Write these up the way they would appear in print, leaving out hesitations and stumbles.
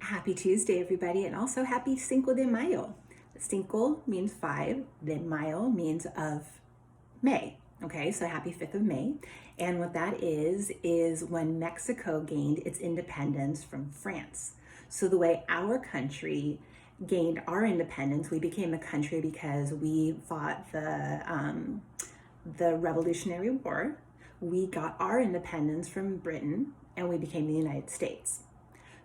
Happy Tuesday, everybody, and also happy Cinco de Mayo. Cinco means 5, de Mayo means of May. Okay, so happy 5th of May. And what that is when Mexico gained its independence from France. So the way our country gained our independence, we became a country because we fought the Revolutionary War. We got our independence from Britain and we became the United States.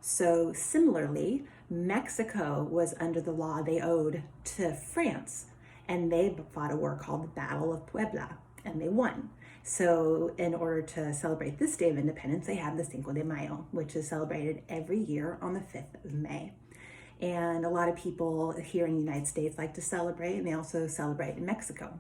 So similarly, Mexico was under the law they owed to France, and they fought a war called the Battle of Puebla, and they won. So in order to celebrate this day of independence, they have the Cinco de Mayo, which is celebrated every year on the 5th of May. And a lot of people here in the United States like to celebrate, and they also celebrate in Mexico.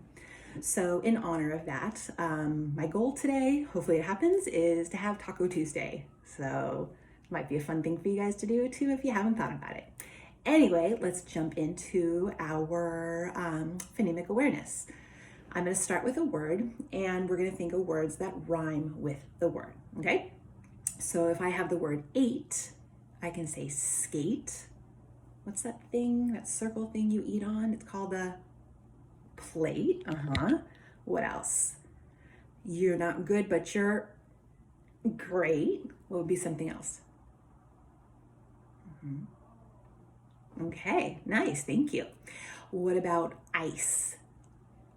So in honor of that, my goal today, hopefully it happens, is to have Taco Tuesday. So might be a fun thing for you guys to do too if you haven't thought about it. Anyway, let's jump into our phonemic awareness. I'm going to start with a word, and we're going to think of words that rhyme with the word, okay? So if I have the word 8, I can say skate. What's that thing, that circle thing you eat on? It's called a plate. What else? You're not good, but you're great. What would be something else? Okay, nice, thank you. What about ice?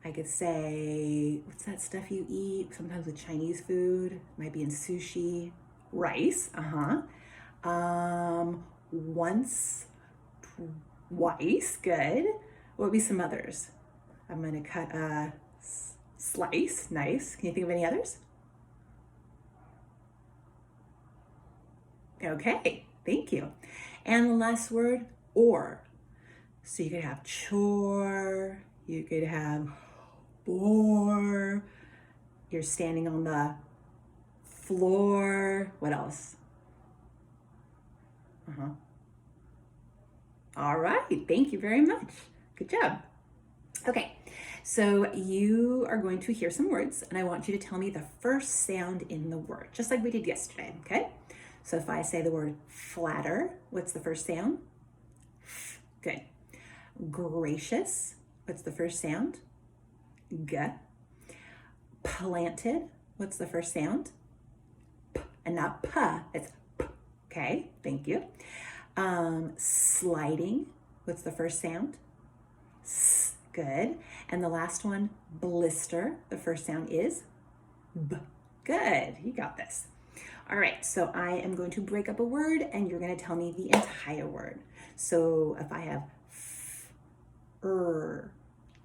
I could say, what's that stuff you eat sometimes with Chinese food? Might be in sushi. Rice, once, twice, good. What would be some others? I'm gonna cut a slice, nice. Can you think of any others? Okay, thank you. And the last word, or. So you could have chore, you could have bore, you're standing on the floor. What else? All right, thank you very much. Good job. Okay, so you are going to hear some words, and I want you to tell me the first sound in the word, just like we did yesterday, okay? So if I say the word flatter, what's the first sound? Good. Gracious, what's the first sound? G. Planted, what's the first sound? P, and not P, it's P. Okay, thank you. Sliding, what's the first sound? S. Good. And the last one, blister, the first sound is B. Good, you got this. All right, so I am going to break up a word and you're going to tell me the entire word. So if I have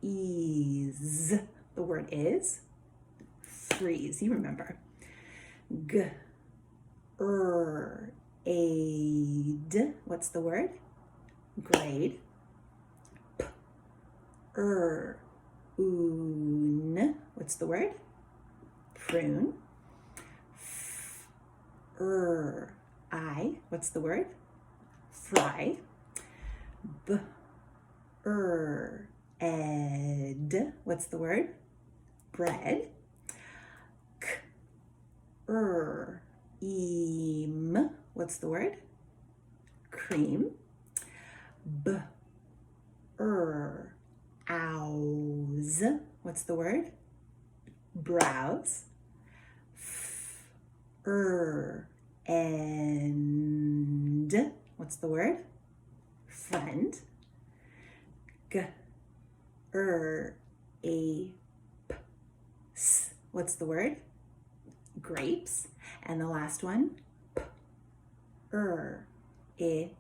ease, the word is freeze, you remember. Aid, what's the word? Grade. Un, what's the word? Prune. I, what's the word? Fry. Ed, what's the word? Bread. Im, what's the word? Cream. Ows, what's the word? Browse. And, what's the word? Friend. Apes, what's the word? Grapes. And the last one, it,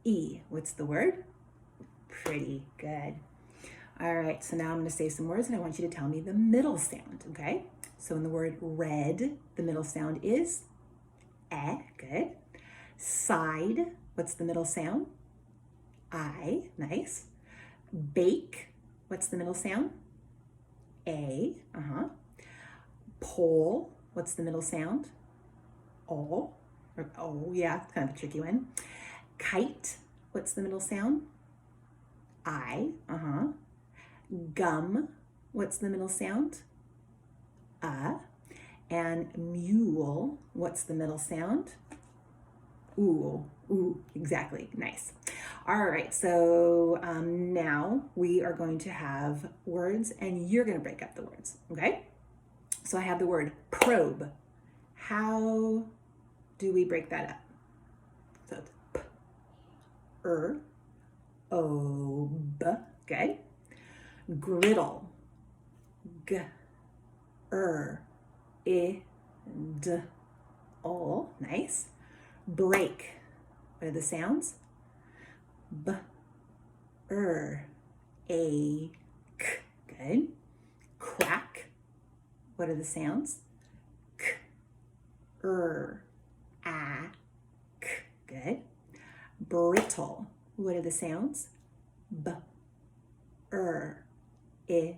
e, what's the word? Pretty good. All right, so now I'm going to say some words and I want you to tell me the middle sound, okay? So in the word red, the middle sound is eh, good. Side, what's the middle sound? I, nice. Bake, what's the middle sound? A, Pole, what's the middle sound? O, or oh, yeah, it's kind of a tricky one. Kite, what's the middle sound? I, Gum, what's the middle sound? And mule, what's the middle sound? Ooh, ooh, exactly. Nice. All right, so now we are going to have words and you're going to break up the words, okay? So I have the word probe. How do we break that up? So it's p, o, b, okay? Griddle, g, I, d, o, nice. Break, what are the sounds? B, a, k, good. Crack, what are the sounds? K, a, k, good. Brittle, what are the sounds? B, I, t,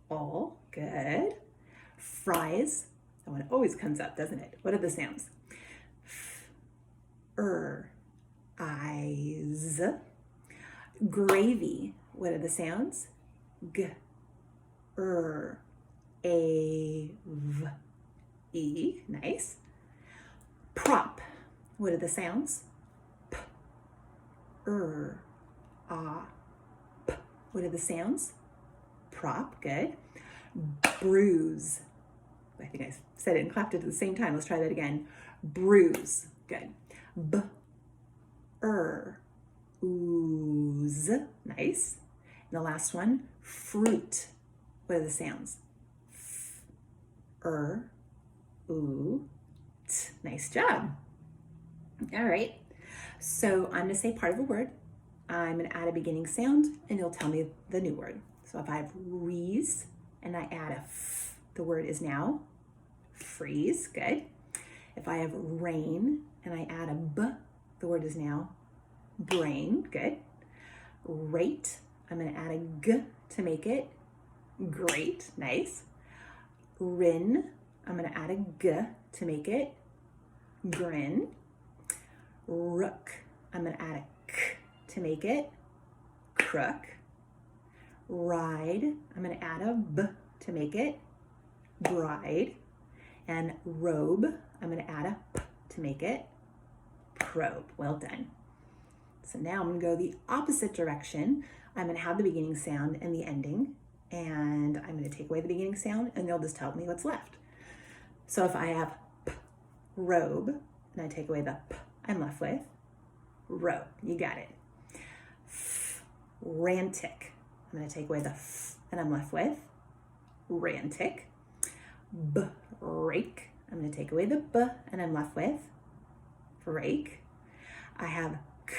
o, good. Fries, that one always comes up, doesn't it? What are the sounds? F, eyes. Gravy, what are the sounds? G, a, v, e, nice. Prop, what are the sounds? P, a, p, what are the sounds? Prop, good. Bruise, I think I said it and clapped it at the same time. Let's try that again. Bruise, good. B, ooze, nice. And the last one, fruit. What are the sounds? F, oo, t. Nice job. All right. So I'm going to say part of a word. I'm going to add a beginning sound and you'll tell me the new word. So if I have rees and I add a f, the word is now freeze, good. If I have rain and I add a b, the word is now brain, good. Rate, I'm going to add a g to make it great, nice. Rin, I'm going to add a g to make it grin. Rook, I'm going to add a k to make it crook. Ride, I'm going to add a b to make it bride. And robe, I'm going to add a p to make it probe. Well done. So now I'm going to go the opposite direction. I'm going to have the beginning sound and the ending, and I'm going to take away the beginning sound and they'll just tell me what's left. So if I have p, robe, and I take away the p, I'm left with robe. You got it. F, rantic. I'm going to take away the f, and I'm left with rantic. Break. I'm going to take away the b, and I'm left with break. I have k,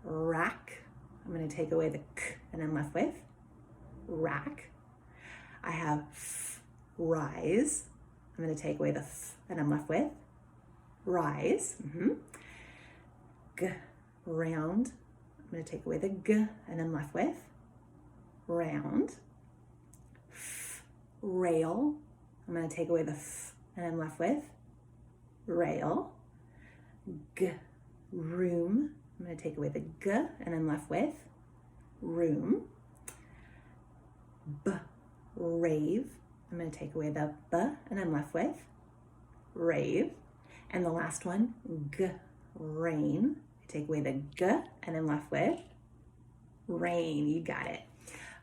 rack. I'm going to take away the k, and I'm left with rack. I have f, rise. I'm going to take away the f, and I'm left with rise. G, round. I'm going to take away the g, and I'm left with round. F, rail. I'm going to take away the f, and I'm left with rail. G, room. I'm going to take away the g, and I'm left with room. B, rave. I'm going to take away the b, and I'm left with rave. And the last one, g, rain. I take away the g, and I'm left with rain. You got it.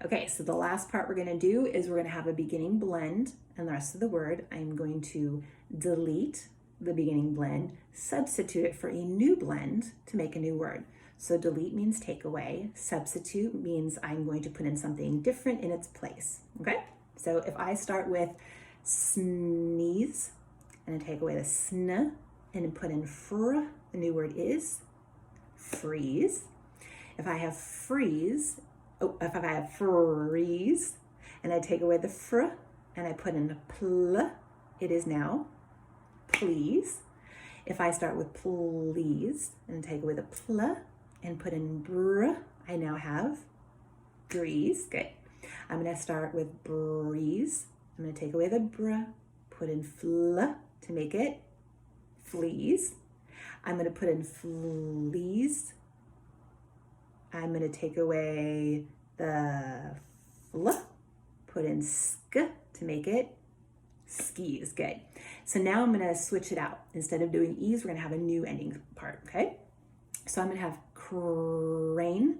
Okay, so the last part we're going to do is we're going to have a beginning blend, and the rest of the word, I'm going to delete the beginning blend, substitute it for a new blend to make a new word. So delete means take away. Substitute means I'm going to put in something different in its place. Okay? So if I start with sneeze and I take away the sn and put in fr, the new word is freeze. If I have freeze, if I have freeze and I take away the fr and I put in pl, it is now please. If I start with please and take away the pl and put in br, I now have breeze. Good. I'm going to start with breeze. I'm going to take away the br, put in fl to make it fleas. I'm going to put in fleas. I'm going to take away the fl, put in sk to make it skis. Good. So now I'm gonna switch it out. Instead of doing E's, we're gonna have a new ending part, okay? So I'm gonna have crane.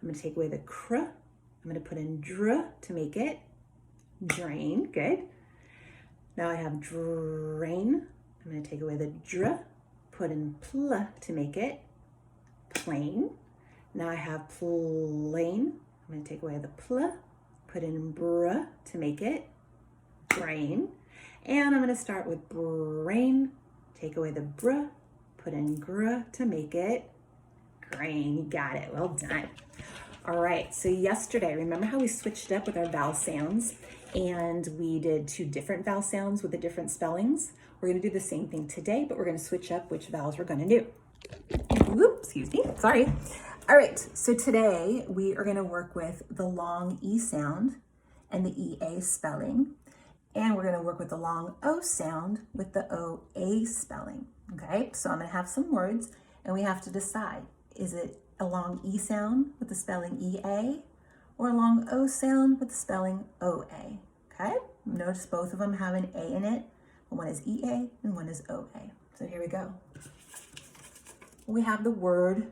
I'm gonna take away the cr. I'm gonna put in dr to make it drain, good. Now I have drain. I'm gonna take away the dr, put in pl to make it plain. Now I have plain. I'm gonna take away the pl, put in br to make it brain. And I'm gonna start with brain, take away the br, put in gr to make it grain. You got it, well done. All right, so yesterday, remember how we switched up with our vowel sounds and we did 2 different vowel sounds with the different spellings? We're gonna do the same thing today, but we're gonna switch up which vowels we're gonna do. Whoop, excuse me, sorry. All right, so today we are gonna work with the long E sound and the EA spelling, and we're gonna work with the long O sound with the OA spelling, okay? So I'm gonna have some words and we have to decide, is it a long E sound with the spelling EA or a long O sound with the spelling OA, okay? Notice both of them have an A in it, but one is EA and one is OA. So here we go. We have the word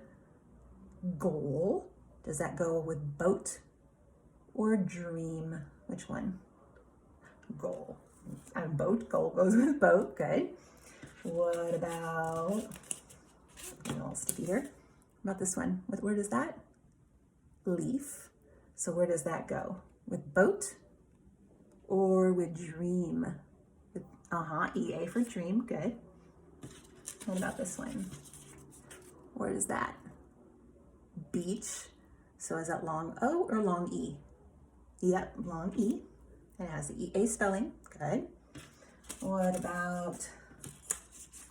goal. Does that go with boat or dream? Which one? Goal. Boat, goal goes with boat, good. What about, I'm all sticky here. What about this one? What word is that? Leaf. So where does that go? With boat or with dream? With, EA for dream, good. What about this one? Where is that? Beach. So is that long O or long E? Yep, long E. And it has the EA spelling, good. What about,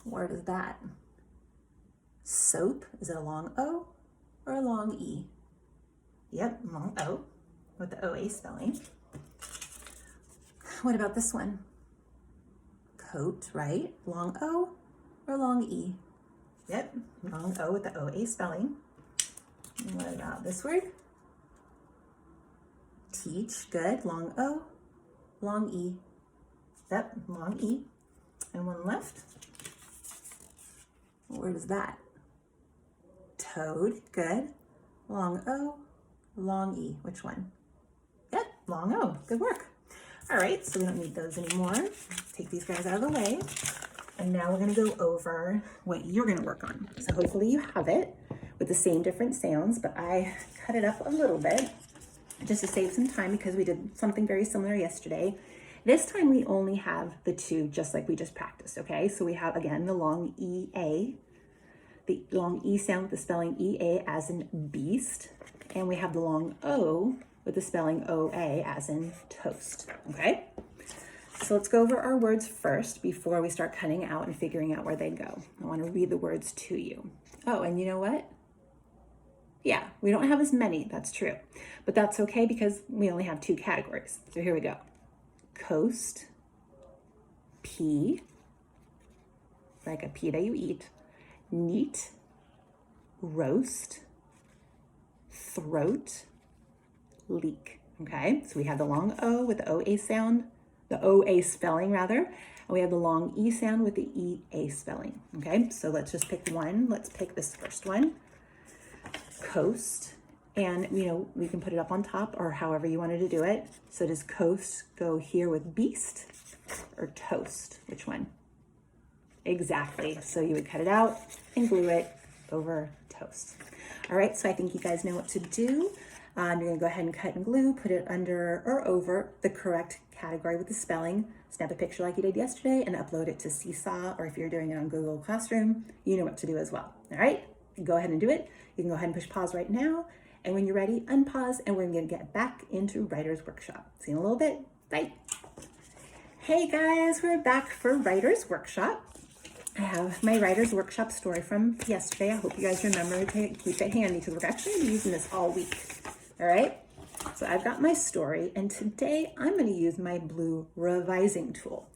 where is that? Soap, is it a long O or a long E? Yep, long O with the OA spelling. What about this one? Coat, right? Long O or long E? Yep, long O with the OA spelling. And what about this word? Teach, good. Long O, long E. Yep, long E. And one left. What word is that? Toad, good. Long O, long E. Which one? Yep, long O. Good work. All right, so we don't need those anymore. Take these guys out of the way. And now we're gonna go over what you're gonna work on. So hopefully you have it with the same different sounds, but I cut it up a little bit just to save some time because we did something very similar yesterday. This time we only have the 2, just like we just practiced, okay? So we have, again, the long EA, the long E sound with the spelling EA as in beast, and we have the long O with the spelling OA as in toast, okay? So let's go over our words first before we start cutting out and figuring out where they go. I want to read the words to you. Oh, and you know what? Yeah, we don't have as many, that's true. But that's okay because we only have 2 categories. So here we go. Coast, pea, like a pea that you eat, neat, roast, throat, leak, okay? So we have the long O with the OA sound, the OA spelling rather, and we have the long E sound with the EA spelling, okay? So let's just pick one. Let's pick this first one, coast, and we can put it up on top or however you wanted to do it. So does coast go here with beast or toast? Which one? Exactly. So you would cut it out and glue it over toast. All right, so I think you guys know what to do. You're gonna go ahead and cut and glue, put it under or over the correct category with the spelling, snap a picture like you did yesterday and upload it to Seesaw, or if you're doing it on Google Classroom, you know what to do as well. All right, go ahead and do it. You can go ahead and push pause right now. And when you're ready, unpause, and we're gonna get back into Writer's Workshop. See you in a little bit, bye. Hey guys, we're back for Writer's Workshop. I have my Writer's Workshop story from yesterday. I hope you guys remember to keep it handy because we're actually gonna be using this all week. All right, so I've got my story, and today I'm gonna use my blue revising tool.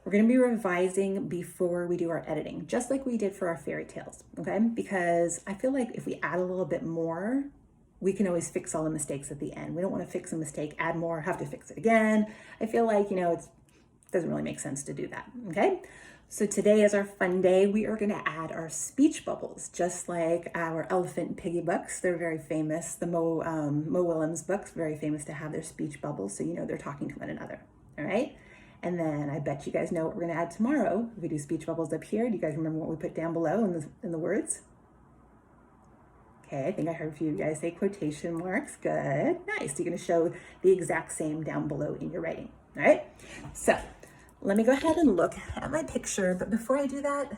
We're gonna be revising before we do our editing, just like we did for our fairy tales, okay? Because I feel like if we add a little bit more, we can always fix all the mistakes at the end. We don't wanna fix a mistake, add more, have to fix it again. I feel like, it's doesn't really make sense to do that, okay? So today is our fun day. We are gonna add our speech bubbles, just like our Elephant and Piggy books. They're very famous. The Mo Willems books, very famous to have their speech bubbles, so you know they're talking to one another, all right? And then I bet you guys know what we're gonna add tomorrow. We do speech bubbles up here. Do you guys remember what we put down below in the words? Okay, I think I heard a few of you guys say quotation marks. Good, nice. You're gonna show the exact same down below in your writing, all right? So let me go ahead and look at my picture, but before I do that,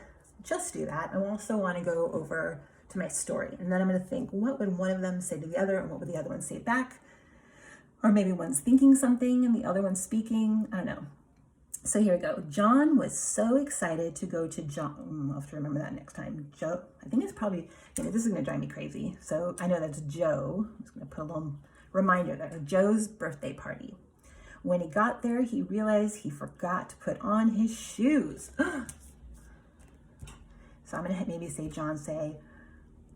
I also wanna go over to my story, and then I'm gonna think, what would one of them say to the other, and what would the other one say back? Or maybe one's thinking something and the other one's speaking, I don't know. So here we go. John was so excited to go to I'll have to remember that next time. Joe, I think it's probably, this is gonna drive me crazy. So I know that's Joe. I'm just gonna put a little reminder there. Joe's birthday party. When he got there, he realized he forgot to put on his shoes. So I'm gonna maybe say, John, say,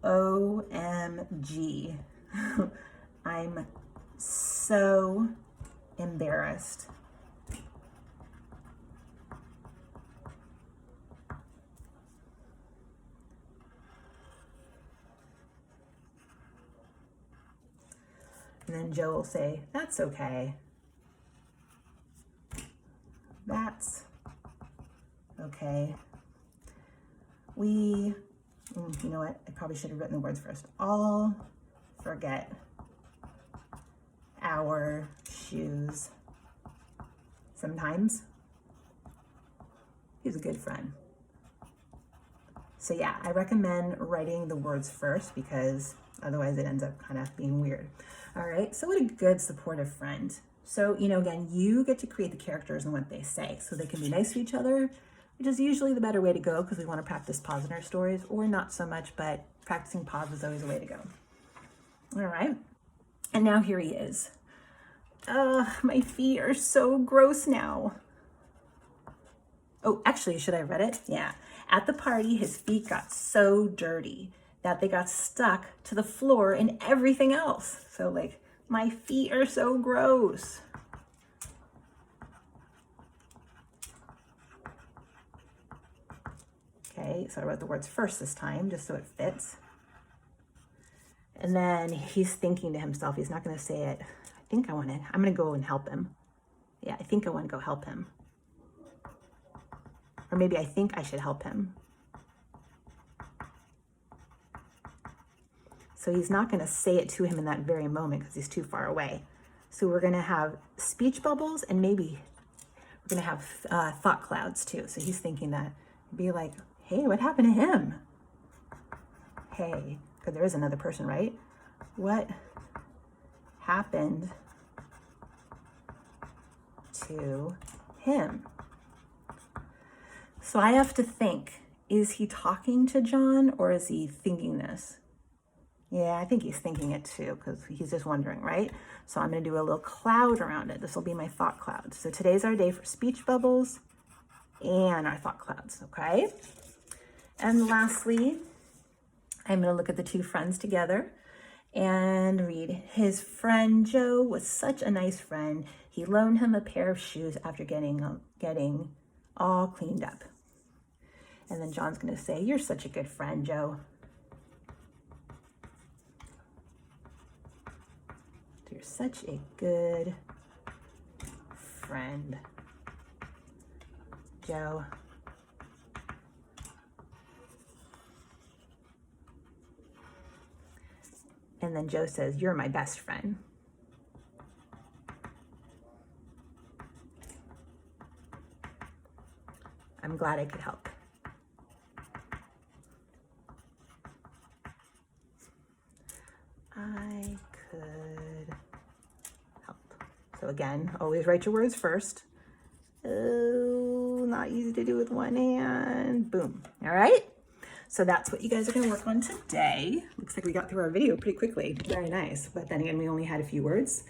OMG. I'm so embarrassed. And then Joe will say, that's okay. That's okay. You know what? I probably should have written the words first. All forget our shoes sometimes. He's a good friend. So yeah, I recommend writing the words first because otherwise it ends up kind of being weird. All right, so what a good supportive friend. So, again, you get to create the characters and what they say so they can be nice to each other, which is usually the better way to go because we want to practice pause in our stories, or not so much, but practicing pause is always a way to go. All right, and now here he is. My feet are so gross now. Oh, actually, should I have read it? Yeah. At the party, his feet got so dirty that they got stuck to the floor and everything else. So like, my feet are so gross. Okay, so I wrote the words first this time, just so it fits. And then he's thinking to himself, he's not gonna say it. I'm gonna go and help him. Yeah, I think I wanna go help him. Or maybe I think I should help him. So he's not gonna say it to him in that very moment because he's too far away. So we're gonna have speech bubbles and maybe we're gonna have thought clouds too. So he's thinking that, be like, hey, what happened to him? Hey, because there is another person, right? What happened to him? So I have to think, is he talking to John or is he thinking this? Yeah, I think he's thinking it too because he's just wondering, right? So I'm gonna do a little cloud around it. This will be my thought cloud. So today's our day for speech bubbles and our thought clouds, okay? And lastly, I'm gonna look at the two friends together and read, his friend Joe was such a nice friend. He loaned him a pair of shoes after getting all cleaned up. And then John's gonna say, you're such a good friend, Joe. You're such a good friend, Joe. And then Joe says, you're my best friend. I'm glad I could help. I could help. So again, always write your words first. Oh, not easy to do with one hand. Boom. All right. So that's what you guys are going to work on today. Looks like we got through our video pretty quickly. Very nice. But then again, we only had a few words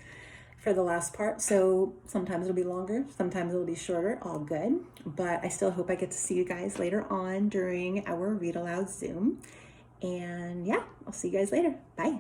for the last part. So sometimes it'll be longer, sometimes it'll be shorter, all good. But I still hope I get to see you guys later on during our Read Aloud Zoom. And yeah, I'll see you guys later. Bye.